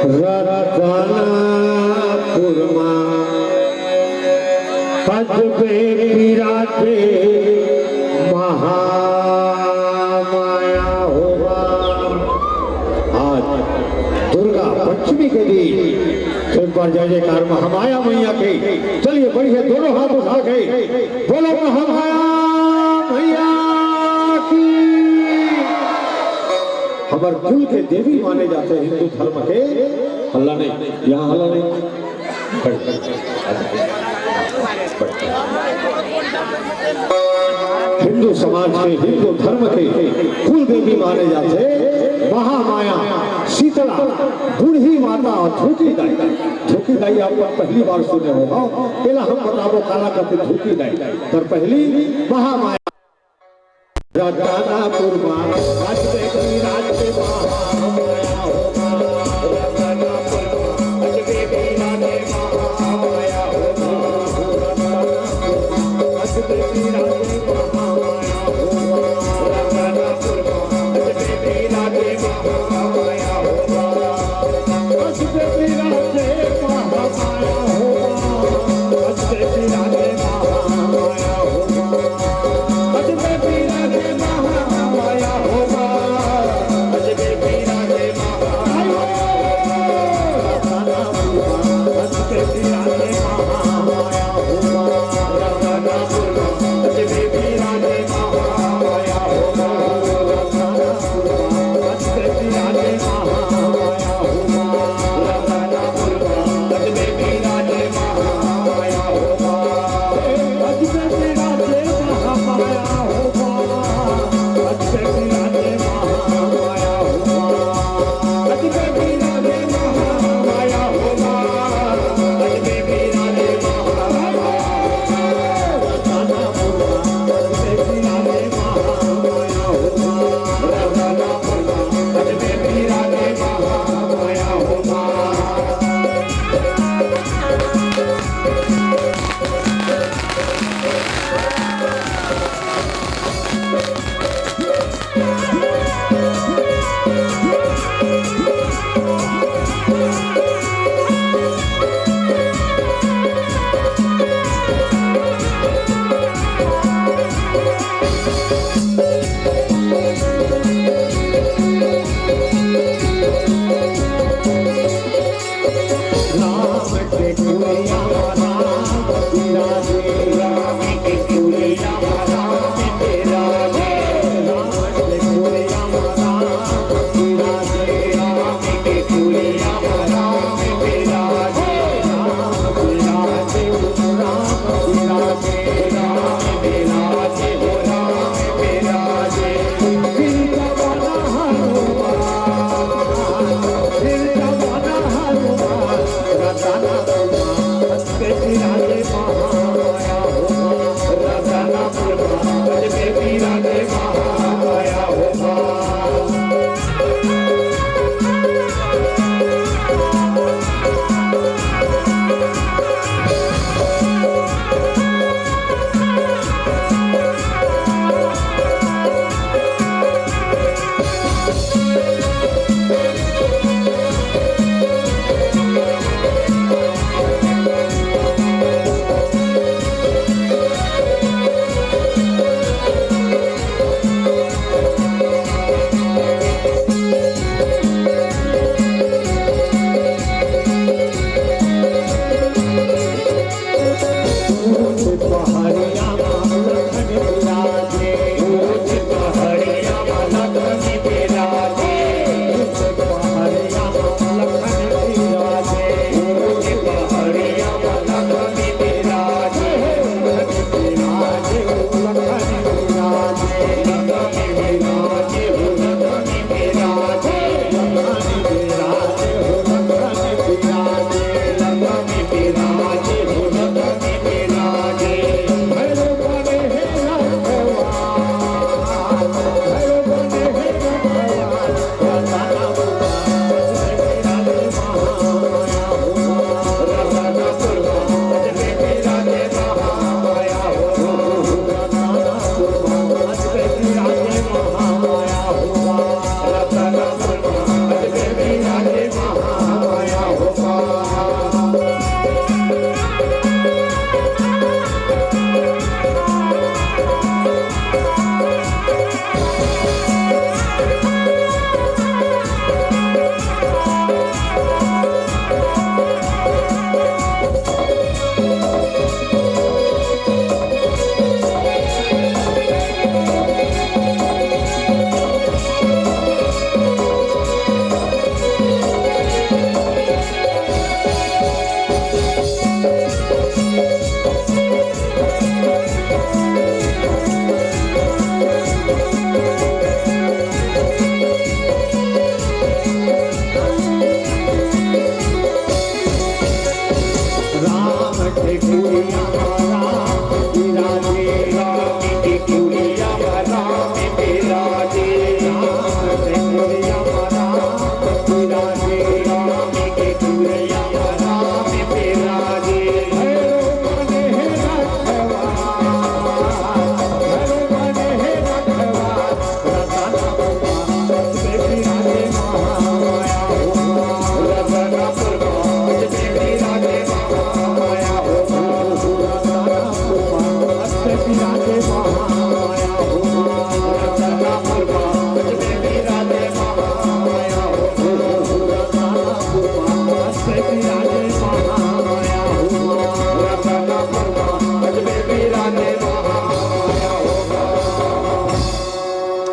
रतनपुरमा पदपे विराटे महामाया होगा। आज दुर्गा पंचमी के दिन एक बार जय जयकार महामाया मैया के। चलिए बढ़िए दोनों हाथ उठा के बोलो महामाया मैया की। हमारे कुल के देवी माने जाते हैं हिंदू धर्म के। हल्ला नहीं, यहाँ हल्ला नहीं। हिंदू समाज के हिंदू धर्म के कुल देवी माने जाते महामाया, शीतला, बूढ़ी माता और धूकी दाई। धूकी दाई आपको पहली बार सुने होगा। पहला हम बताओ काला करते धूकी दाई, पर पहली महामाया रतनपुर